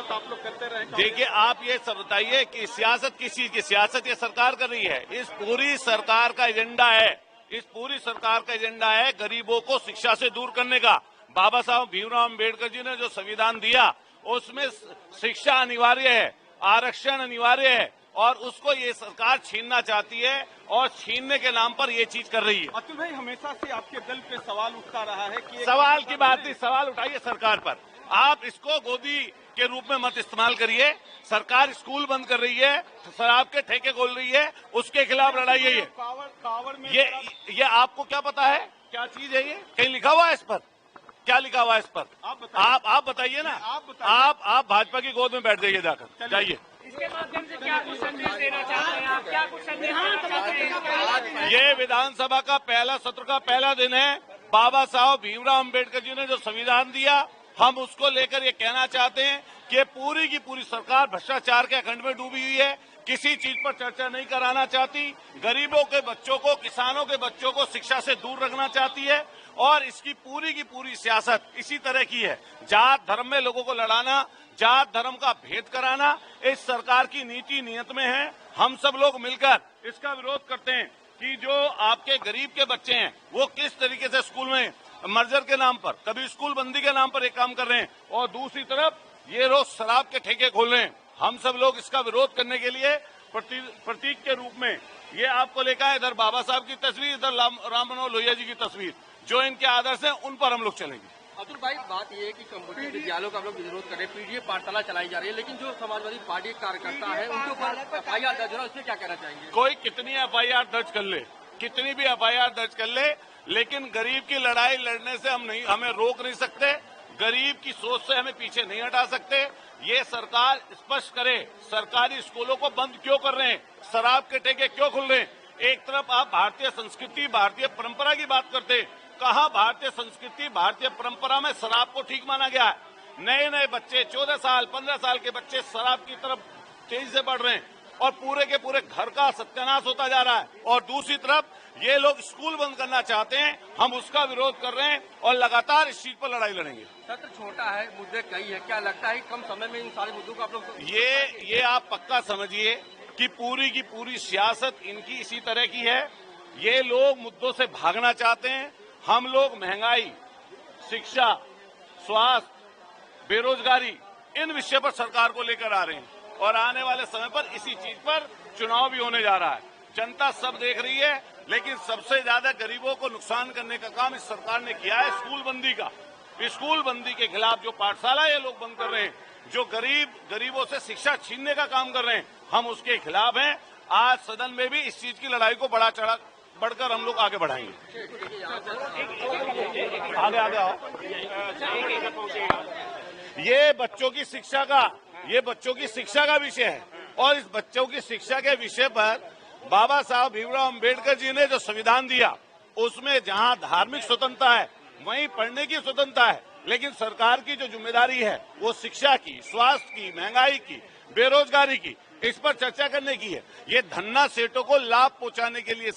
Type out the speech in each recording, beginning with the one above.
विकास आप लोग करते रहे। देखिए, आप ये सब बताइए कि सियासत किस चीज की सियासत ये सरकार कर रही है। इस पूरी सरकार का एजेंडा है गरीबों को शिक्षा से दूर करने का। बाबा साहब भीमराव अम्बेडकर जी ने जो संविधान दिया उसमें शिक्षा अनिवार्य है, आरक्षण अनिवार्य है, और उसको ये सरकार छीनना चाहती है और छीनने के नाम पर ये चीज कर रही है। अतुल भाई, हमेशा से आपके दल पे सवाल उठता रहा है कि सवाल की बात नहीं, सवाल उठाइए सरकार पर। आप इसको गोदी के रूप में मत इस्तेमाल करिए। सरकार स्कूल बंद कर रही है, शराब के ठेके खोल रही है, उसके खिलाफ लड़ाई है। ये आपको क्या पता है, क्या चीज है ये? कहीं लिखा हुआ है इस पर? क्या लिखा हुआ है इस पर? आप बताइए ना। आप भाजपा की गोद में बैठ जाइए, जाकर जाइए। इसके माध्यम से क्या कुछ संदेश देना चाहते हैं आप? क्या कुछ संदेश देना चाहते हैं? ये विधानसभा का पहला सत्र का पहला दिन है। बाबा साहब भीमराव अम्बेडकर जी ने जो संविधान दिया, हम उसको लेकर ये कहना चाहते हैं कि पूरी की पूरी सरकार भ्रष्टाचार के अखंड में डूबी हुई है, किसी चीज पर चर्चा नहीं कराना चाहती, गरीबों के बच्चों को, किसानों के बच्चों को शिक्षा से दूर रखना चाहती है, और इसकी पूरी की पूरी सियासत इसी तरह की है। जात धर्म में लोगों को लड़ाना, जात धर्म का भेद कराना इस सरकार की नीति नियत में है। हम सब लोग मिलकर इसका विरोध करते हैं कि जो आपके गरीब के बच्चे हैं वो किस तरीके से स्कूल में मर्जर के नाम पर, कभी स्कूल बंदी के नाम पर एक काम कर रहे हैं, और दूसरी तरफ ये रोज शराब के ठेके खोल रहे हैं। हम सब लोग इसका विरोध करने के लिए प्रतीक के रूप में ये आपको लेकर है। इधर बाबा साहब की तस्वीर, इधर राम मनोहर लोहिया जी की तस्वीर, जो इनके आदर्श हैं उन पर हम लोग चलेंगे। अतुल भाई, बात यह है कि कम्युनिटी विद्यालयों का हम लोग विरोध कर रहे हैं, पीडीए पाठशाला चलाई जा रही है, लेकिन जो समाजवादी पार्टी के कार्यकर्ता है उनके ऊपर एफआईआर दर्ज हो रहा है, उसमें क्या कहना चाहेंगे? कोई कितनी एफआईआर दर्ज कर ले, कितनी भी एफआईआर दर्ज कर ले, लेकिन गरीब की लड़ाई लड़ने से हमें रोक नहीं सकते, गरीब की सोच से हमें पीछे नहीं हटा सकते। ये सरकार स्पष्ट करे, सरकारी स्कूलों को बंद क्यों कर रहे हैं, शराब के ठेके क्यों खुल रहे हैं। एक तरफ आप भारतीय संस्कृति, भारतीय परंपरा की बात करते हैं, कहाँ भारतीय संस्कृति, भारतीय परंपरा में शराब को ठीक माना गया है। नए नए बच्चे, 14 साल 15 साल के बच्चे शराब की तरफ तेजी से बढ़ रहे हैं, और पूरे के पूरे घर का सत्यानाश होता जा रहा है। और दूसरी तरफ ये लोग स्कूल बंद करना चाहते हैं, हम उसका विरोध कर रहे हैं और लगातार इस चीज पर लड़ाई लड़ेंगे। सत्र छोटा है, मुद्दे कई है, क्या लगता है कम समय में इन सारे मुद्दों को आप लोग ये आप पक्का समझिए कि पूरी की पूरी सियासत इनकी इसी तरह की है। ये लोग मुद्दों से भागना चाहते हैं। हम लोग महंगाई, शिक्षा, स्वास्थ्य, बेरोजगारी, इन विषय पर सरकार को लेकर आ रहे हैं, और आने वाले समय पर इसी चीज पर चुनाव भी होने जा रहा है। जनता सब देख रही है, लेकिन सबसे ज्यादा गरीबों को नुकसान करने का काम इस सरकार ने किया है स्कूल बंदी का। स्कूल बंदी के खिलाफ जो पाठशाला ये लोग बंद कर रहे हैं, जो गरीबों से शिक्षा छीनने का काम कर रहे हैं, हम उसके खिलाफ हैं। आज सदन में भी इस चीज की लड़ाई को बढ़कर हम लोग आगे बढ़ाएंगे। आगे आओ। ये बच्चों की शिक्षा का विषय है, और इस बच्चों की शिक्षा के विषय पर बाबा साहब भीमराव अम्बेडकर जी ने जो संविधान दिया, उसमें जहां धार्मिक स्वतंत्रता है वहीं पढ़ने की स्वतंत्रता है, लेकिन सरकार की जो जिम्मेदारी है वो शिक्षा की, स्वास्थ्य की, महंगाई की, बेरोजगारी की, इस पर चर्चा करने की है। ये धन्ना सेठों को लाभ पहुंचाने के लिए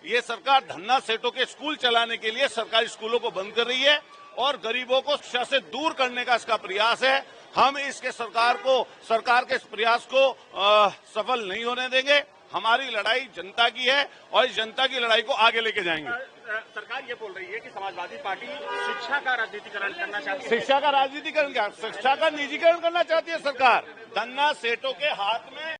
ये सरकार धन्ना सेठों के स्कूल चलाने के लिए सरकारी स्कूलों को बंद कर रही है, और गरीबों को शिक्षा से दूर करने का इसका प्रयास है। हम सरकार के इस प्रयास को सफल नहीं होने देंगे। हमारी लड़ाई जनता की है, और इस जनता की लड़ाई को आगे लेके जाएंगे। सरकार ये बोल रही है कि समाजवादी पार्टी शिक्षा का राजनीतिकरण करना चाहती है। शिक्षा का राजनीतिकरण क्या, शिक्षा का निजीकरण करना चाहती है सरकार। धन्ना सेठों के हाथ में